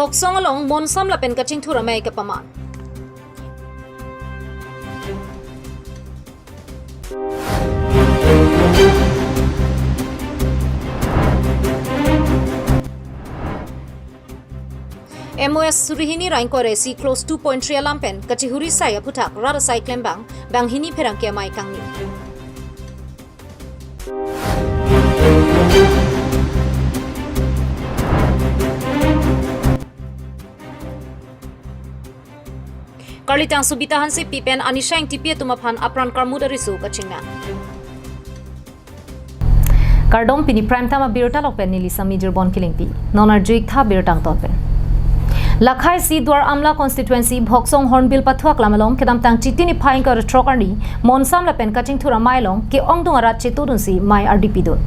Boksong along monsam lapen kaching thura mai ke paman. MOS Surihini Rankore si close 2.3 lampen kachihuri saya putak rada sai klembang bang hini perang kia mai kangni. Karlitang subitahan si pipen anishaing tipia tumapan apran karmuda risu kachingna. Kardom pini prime time birta lokpen nili sami jirbon kilingpi nonar juik tha birtang tolpen. Lakhai si Dwar Amla constituency Boksong Hornbill Pathuak Lamalong kedam tang chitini phaing ka trokarni monsam la pen kaching thura mailong ke ongdung arat chetudun si mai RDP dot.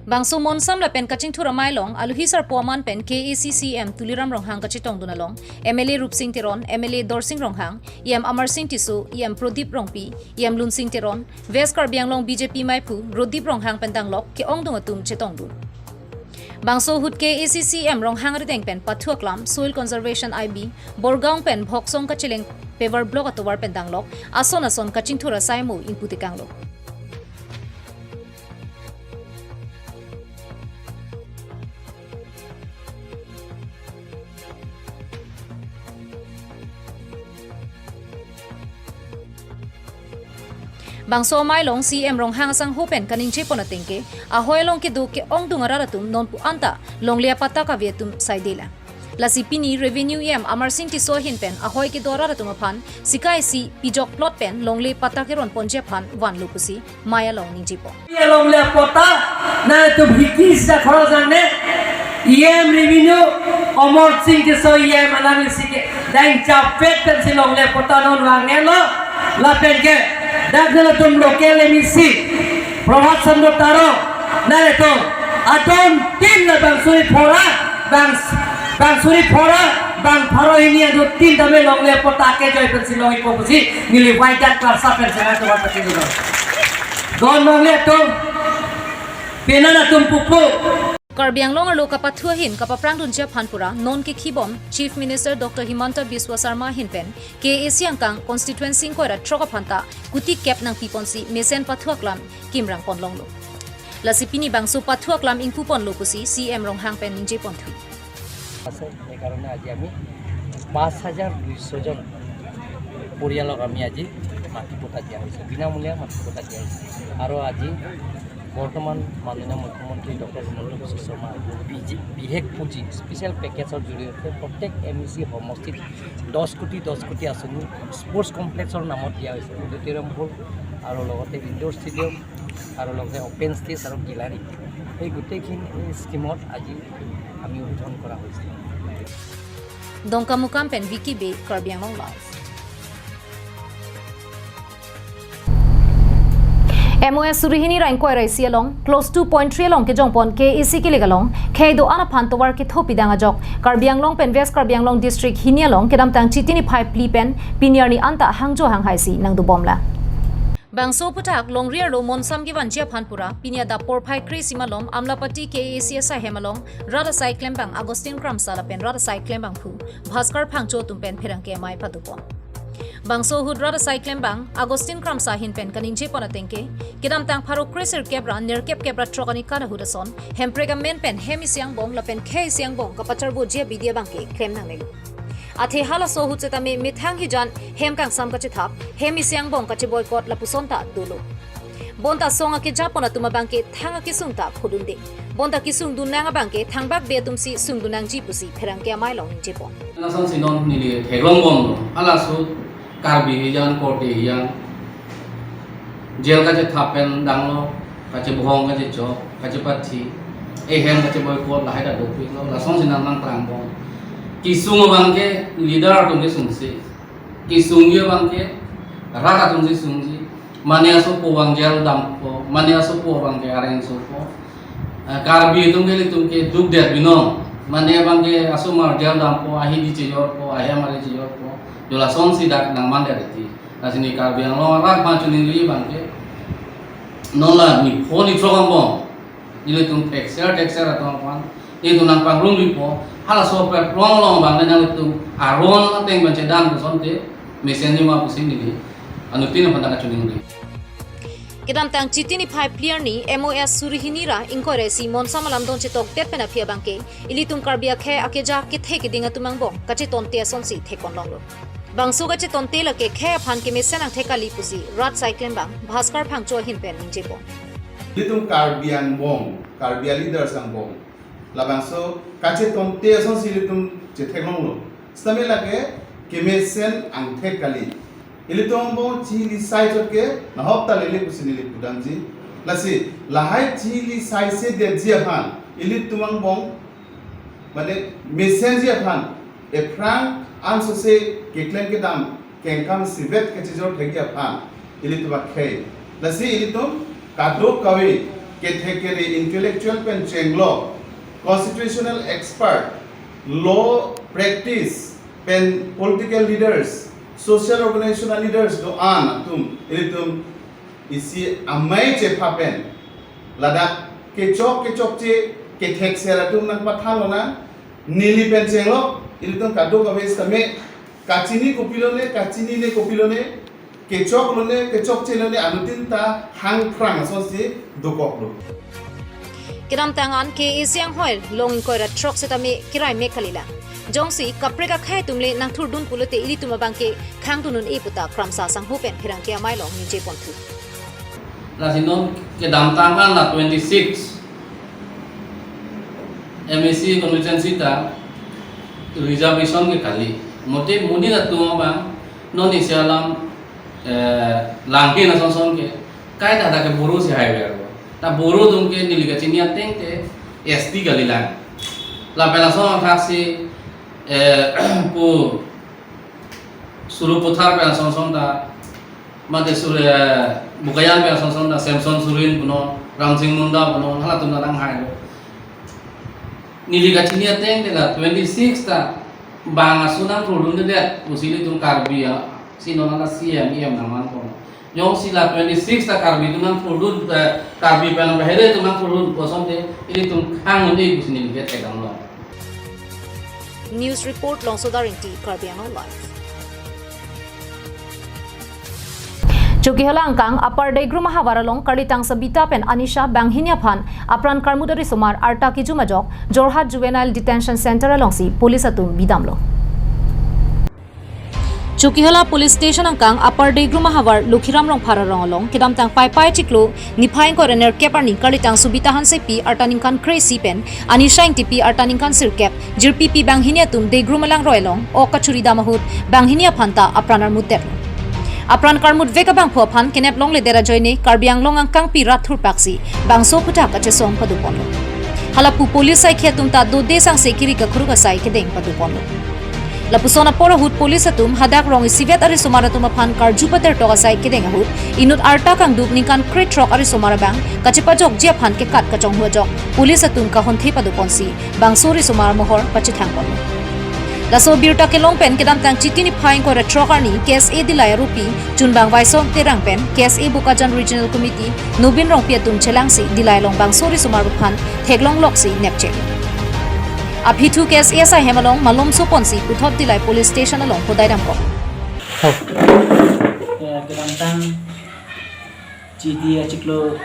Bangso monsam la pen kaching thura mailong aluhisar poaman pen KACCM tuliram ronghang kachitong dunalong MLA Rupsing Tiron MLA Dorsing Ronghang Yam Amar Singh Tisu Yam Prodip Rongpi Yam Lunsing Tiron Veskar Bianglong BJP Maipu Rodip Ronghang pendanglok ke ongdung atum chetong dun. Bangso hut KACCM ronghang rideng pen Pathuaklam Soil Conservation IB Borgaung pen Boksong kachileng paver block atowar pendanglok ason kaching thura saimo inputikanglo. Bangso mailong CM ronghang sang hopen kaninche ponatingke ahoy long ke do ke ong dungaratum non pu anta long lia pataka vietum saidela lasi pini revenue yam amar sing ti so hin pen ahoy ke doraratum aphan sikai si pijok plot pen long le patake ron ponje phan wan lupusi maya long ninjipo ye long le pota na tu bhikis da khoro janne yam revenue amar sing ti so yam anami sike dang chapet pen si long le pota non wangne lo la pen ke dakna tum local emisi Prabhat Chandra Taro nare to aton tin na bang suri phora bang pharo ini ado tin dame long le potake joy pensi long ipo pusi nili waidat klasa pensana to batati do don long le to penana tum pupu Karbiang long alo kapathua hin kapaprang dunja phanpura non ke khibom Chief Minister Dr. Himanta Biswa Sarma hinpen ke Asian kang constituency ko ra troka phanta kuti cap nang piponsi mesen pathuaklam kimrang ponlong lo lasipini bangso pathuaklam ingpupon lo kusi CM ronghang pen ninje ponthu আছে এই কারণে আজি আমি 5200 জন পরিয়ালক আমি আজি মাটি পটা দিয়া হইছে বিনামূলীয়া মাটি পটা দিয়া হইছে আৰু আজি বৰ্তমান মাননীয় মুখ্যমন্ত্ৰী ডক্টৰ হিমন্ত বিশ্ব শৰ্মা বিশেষ পুঁজি স্পেচিয়েল পেকেজৰ জৰিয়তে প্ৰত্যেক এমইচি সমষ্টিত 10 কোটি আঁচনি স্পৰ্টছ কমপ্লেক্সৰ নামত দিয়া হৈছে অডিটৰিয়াম হল আৰু লগতে ইনডোৰ ষ্টেডিয়াম আৰু লগতে অপেন ষ্টেজ আৰু গেলাৰী এই গোটেইখিনি স্কিমত আজি আমি উদ্বোধন কৰা হৈছে Dongka mukam pen Vicky Bay Karbiang long live MOS Surihini Rankoi Raisi along close 2.3 along ke jongpon KAC ke legalong kheido ana phan towar ke thopi danga jok Karbiang long pen West Karbiang long district hinia long kedam tang chitini 5 pli pen pinier ni anta hangjo hang haisi nang du bomla Bangso putak long rear lo monsam gi vanjia phanpura pinia da por phai kri simalom amlapati KACSI hemalong rada sai klembang Agustin Kramsala pen rada sai klembang phu Bhaskar phangcho tumpen phirang ke mai phatupon Bangso hud rada sai klembang Agustin Kramsa hin pen kaninje ponatengke kedam tang pharo kriser kebra nerkep kebra trokani kana hudason hemprega men pen hemi siang bong la pen khei siang bong kapachar bo je bidia bangke klem nang lelu Athe hala so hu chetame mithang hijan hemkang sam ka chithap hemi siang bong ka che boycott la pusonta dolo bonta songa ke japona tuma bangke thanga ke sungta khudunde bonta ki sung dun nanga bangke thangbak be tumsi sung dunang ji pusi pherang ke mai long je pon na sang sinon ni le thelong bom ala su karbi hijan kote hijan jel ka che thapen danglo ka che bohong ka che jo ka che pathi e hem ka che boycott la haida do pi la sang sinan nang prang bom Kisung bangke leader tumse sungsi kisung ye bangke raka tumse sungsi mania so po wangjal dampo mania so po bangke areng so po karbi tumke tumke duk der bino mania bangke asumar jal dampo ahi di ciyor po ahi amare ciyor po jola songsi dak nang mandariti asini karbi ang lo rak macuni li bangke nola ni phone itro kambo Nilai tum texture atau apa itu nang pangrung ripo hala so per long bang na itu aron ateng ban cedan ko sonte mesen ni ma pusing ni anu tin pa na chuning ri Kedam tang chitini phai player ni MOS surihini ra inkore si mon samalam don chitok tet pena phia bangke ilitum karbia khe akeja ke the ke dinga tumang bong kache ton te son si the kon long lo bangsu kache ton te la ke khe phan ke mesen ang the kali pusi rat cycling bang bhaskar phang cho hin pen je bong litum karbian bong karbia leaders ang bong labangso kache ton te son si litum che the long lo stamela ke mesen ang the kali ilitum bong chili sai chot ke na hopta lele kusini le pudanji lasi lahai chili sai se de jia phan ilitumang bong mane mesen jia phan e frank answer se ke claim ke dam kenkam sivet ke chijor thegya phan ilituma khe lasi ilitum kadro kawe ke thekere intellectual pen chenglo constitutional expert law practice pen political leaders social organizational leaders do an tum ilitum isi amai che phapen ladak ke chok che ke thek sera tum nang pathalo na nili pen chenglo ilitum kadro kawe stame kachini ne kopilone kechok lone kechok chelone anutin ta hang prang sosi dokok lo Kedam tangan ke isyang hoil long ko ra truck setame kirai me khalila jongsi kapre ka khai tumle nang thur dun pulote ili tuma bangke khang tunun e puta kramsa sang hu pen phirang ke mai long ni je pon thu la sinon kedam tangan la 26 MSc constituency ta reservation ke kali mote muni la tu ba non isialam langke na son ke kai da ke buru se hai ber ta buru dum ke niliga chinia teng te ST galila la pela son taxi pu suru puthar pe son da mate sur bukayan pe son da samson surin puno ramsing munda puno hala tu na dang hai niliga chinia teng te la 26 ta bang sunang turun de usili tung karbia sino na CM naman ko yung sila 26 ta karbi tunang turun karbi pa nang bahere tunang turun poson de ini tung hangun de usini lihat tegang lo news report long sodaring ti karbiano live Chuki halangkang apar degru mahawaralong kalitang sabita pen Anisha Banghinia Phan apran karmudari sumar arta kijumajok Jorhat Juvenile Detention Center alongsi police atum bidamlo Chukihala police station angkang apar degru mahawar Lukhiram rong phara rong along kedam tang pai chiklo niphai ko rener keparni kalitang subita hanse pi artaning kan crazy pen Anisha ing tipi artaning kan sirkep jirpi pi Banghinia tum degru malang roilong o kachuri damahut Banghinia phanta apranar mutet Apran karmut veka bang phophan kenep long le dera joine karbiang long angkang pi rathur paksi bangso phuta ka chesong padu ponlo halapu police sai khetum ta do desang sekiri ka khuru ka sai kedeng padu ponlo lapusona poro hut police atum hadak rong sivet ari somaratum phan karju pater to ka sai kedeng hut inut arta kang dup nikan crate truck ari somara bang kachepa jok je phan ke kat ka chong hu jok police atum ka hon the padu ponsi bangso ri somar mohor pachithang ponlo Laso birta ke long pen kedam tang chitini phaing ko retroker ni KSA dilaya rupi chunbang waisong terang pen KSA Bukajan Regional Committee Nubin rong piatum chelangsi dilai long bang sori sumar phan theglong loksi nepche Aphitu KSA sa hemalong malom soponsi uthot dilai police station along podairam ko kedam tang chiti achiklo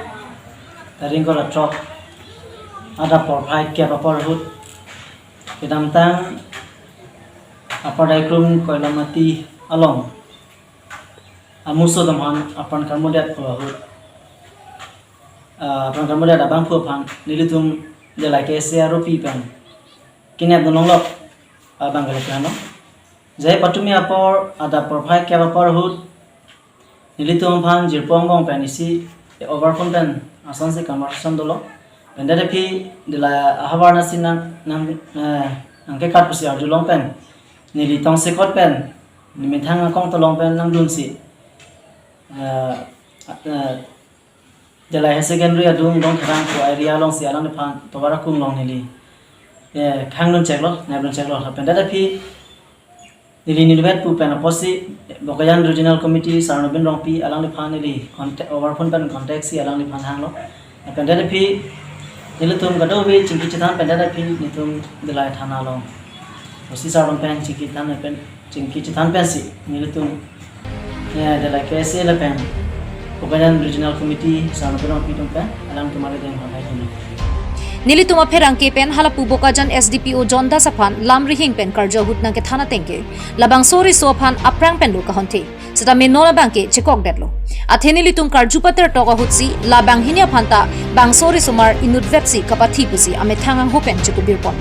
ring ko retrok ada por phai ke por hut kedam tang Apar daikrum koilamati along amuso damhan apan karmodat phahut apan karmodat abang phophan nilitum jelai KSA ropi pan kinap dononglok abang galekano jai patumi apor ada profile ke apor hut nilitum phan jirpong bong panisi overphone pen asan se conversation dolo pendade phi dila habarna sinang nam angke kat pusi arjulong pen nili tong sekot pen nimithang akong tolong pen nang dunsi jalai secondary adung dong kharang ko area long si alang phan tobara kum long nili khang nun cheklo naibun cheklo pen dada phi nili nilvet pu pen aposi Bokajan Regional Committee sarnobin rong pi alang phan nili contact over phone pen contact si alang phan hang lo pen dada phi nilutum gadowi cingki citan pendada pi nitum delai thana long osi sarom pen cingki tan pen cingki citan pen si nilutum ya delai KSA la pen Kobayan Regional Committee sama perang pi tum pen alam kemarin yang hamai ini Nilituma pherang ke pen halapu bokajan SDPO Jonda Saphan lam rihing pen karja hut nang ke thana tengke labang sori sophan aprang pen lu ka honte seta me nona bangke chekok detlo atheni litum karju pater toka hutsi labang hinya phanta bang sori sumar inut vetsi kapathi pusi ame thangang hopen chekubir pon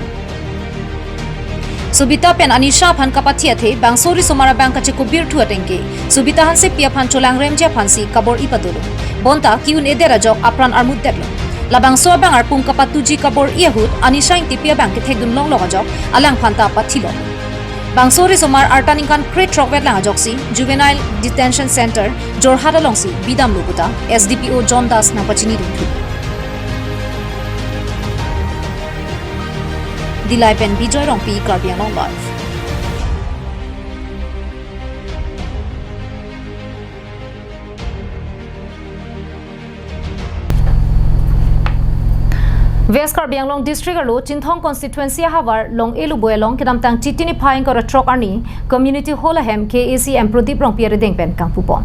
Subita pen anisha phan kapathi athe bang sori sumara bang ka chekubir thu atengke subita hanse pia phan cholang remja phansi kabor ipadolo bonta kiun edera jok apran armut detlo labang so bang arpung kapatuji kabor iahut anisha ing tipia bang ke thegdun long long ajok alang phanta pathilo bang sori somar artaninkan crate rocket lang ajoksi juvenile detention center jorhat alongsi bidam lubuta SDPO John Das na pachini duthu dilai pen bijoy rongpi karbiang long live West Karbiang Long District alo Chinthong constituency hawar long elu boyalong kedam tang chitini phaing kor trok arni community hall hem KACM Pradip rong piare deng pen kang pupon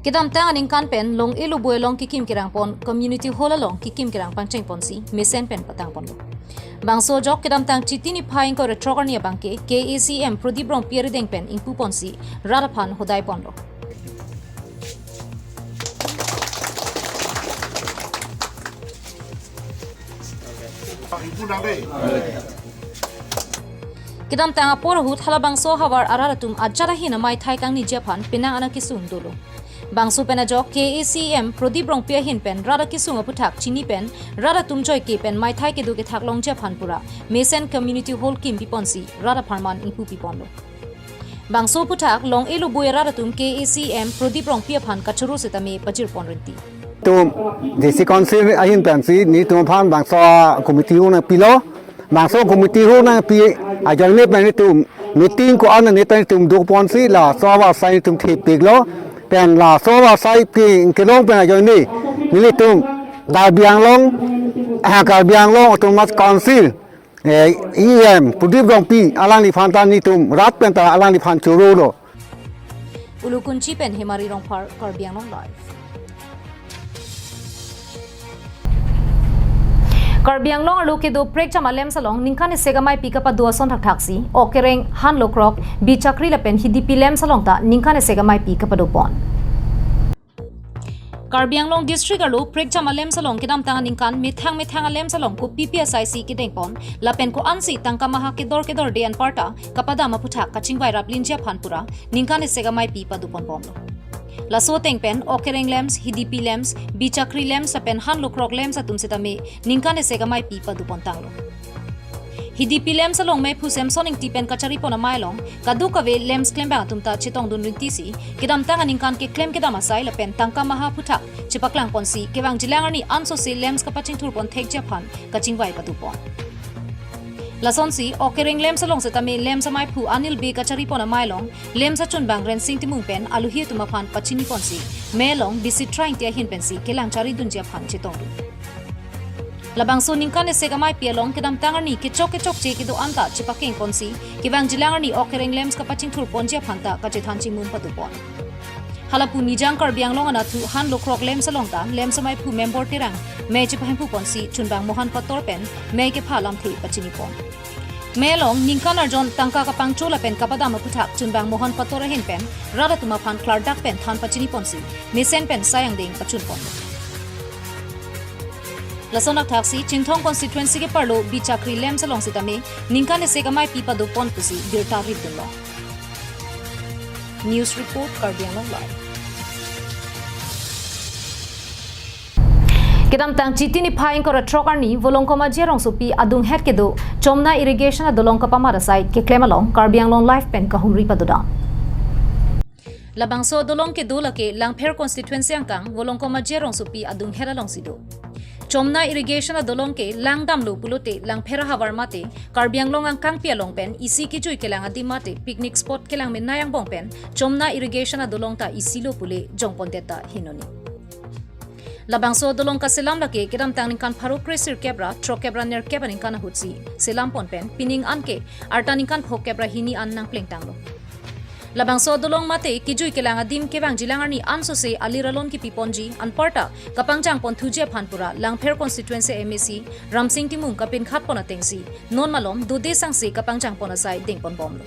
kedam tang aning kan pen long elu boyalong kikim kirang pon community hall along kikim kirang pangcheng ponsi mesen pen patang pon bangso jok kedam tang chitini phaing kor trok arni bangke KACM Pradip rong piare deng pen ing pupon si radaphan hodai pon lo Kedam tanga porahut hala bangso hawar araratum ajara hina mai thai kang ni Japan pinang ana kisung dolo bangso pena jok KACM Pradip rong pia hin pen rara kisung aputhak chini pen rara tum joy ke pen mai thai ke du ke thak long Japan pura mesen community hall kim piponsi rara pharman ipu piponlo bangso puthak long elu boy rara tum KACM Pradip rong pia phan kachuru setame pachir ponrenti tum desi council ahin pensi ni tum phan bangso committee na pilo bangso committee na pi ajane pen tum meeting ko an ne pen tum do ponsi la sawa sai tum thi piglo pen la sawa sai pi kelong pen ajane ni tum Karbiang Long Karbiang Long autonomous council EM Pradip rong pi alang ni phan ta ni tum rat pen ta alang ni phan choro lo ulukunchi pen himari rong par Karbiang Long live Karbiang Long alu ke do prek chama lem salong ningkan segamai pikapa duason thak thaksi okereng han lokrok bi chakri lapen hidi pilem salong ta ningkan segamai pikapa do pon Karbiang Long district alu prek chama lem salong kidam tang ningkan methang lem salong ko PPSIC kideng pon lapen ko ansi tangka maha ke dor dean parta kapada maputhak kaching vai raplinja phanpura ningkan segamai pi padupon pon Laso tengpen okereng lems hidipi lems bichakri lems apen han lokrok lems atum setame ningkane segamai pi padupon tanglo hidipi lems along me phusem soning tipen kachari pona mailong kadu kave lems klem bang atum ta chitong dun ritisi kidam tanga ningkan ke klem kidam asai lapen tangka maha phuthak chipaklang ponsi kewang jilangani anso se lems kapaching thurpon thek japan kaching vai padupon Lasonsi okereng lem salong setame lem samai phu anil be kachari pona mailong lem sa chun bang ren sing timung pen aluhi tuma phan pachini ponsi melong bisi trying tia hin pensi kelang chari dunja phan chitong labang so ningkane segamai pialong kedam tangarni ke chok che ke do anta chipakeng ponsi kibang jilangarni okereng lems ka paching thur ponja phanta ka che thanchi mum patupon halapu nijang Karbiang Long ana thu han lokrok lem salong ta lem samai phu member tirang me chipahim phu ponsi chunbang mohan pator pen me ke phalam thi pachini pon melong ningkan arjon tangka ka pangchola pen kapada maputhak chunbang mohan pator hin pen rada tuma phan klardak pen than pachini ponsi mesen pen sayang ding pachun pon Lasonak thaksi Chinthong constituency ke parlo bichakri lem salong sitame ningkan segamai pipa do pon pusi birta ridunlo News report Karbiang Long live Kedam tang chitini phaing kor trokarni volong koma jerong supi adung het kedo chomna irrigation adolong kapamara site ke klemalong Karbiang Long life pen kahumri padoda Labangso dolong ke dolake langpher constituency angkang volong koma jerong supi adung hera long sido Chomna irrigation adolong ke langdam lo pulote langphera hawar mate Karbiang Long angkang pialong pen isi ki jui kelang adi mate picnic spot kelang men nayang bong pen chomna irrigation adolong ta isi lo pule jongpon deta hinoni Labang so dolong ka silam laki kidam tang ningkan pharu kresir kebra tro kebra ner kebra ningkan hutsi silam pon pen pining anke arta ningkan phok kebra hini an nang pleng tang lo. Labang so dolong mate kijui kelanga dim kebang jilangarni anso se aliralon ki piponji anparta kapangjang pon thuje phanpura langpher constituency MAC ramsing timung kapin khat pona tengsi non malom dude sangse kapangjang pona sai ding pon bomlo.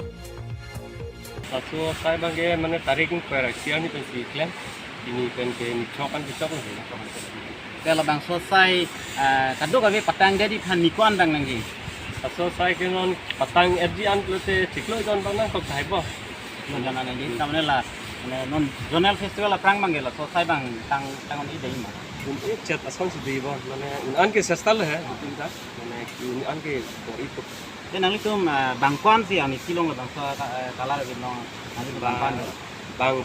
So saya bangge mana tarikin koreksi ani pensi klaim ini pen ke ni chokan bisa pun ni. Kalau bang selesai kado kami patang jadi pan mikuan dang nanti. So saya kenon patang FG an klute ciklo jon bang nang kok hai bo. Menjana nanti, tamane lah non zonal festival perang bang gela selesai bang tang tangon ini dah imah. Ini chat ason sedih bo. Mana an ke sestal hai tinta. Mana ini an ke itu. Dan nanti tu bangkuan sih ani kilong lah bang kalar gitu nanti bangkuan. Bang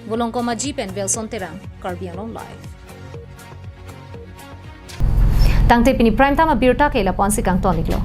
Volong ko maji pen Wilson terang Karbiang long live. Tangte pini prime time birta kela ponsi kang toniklo.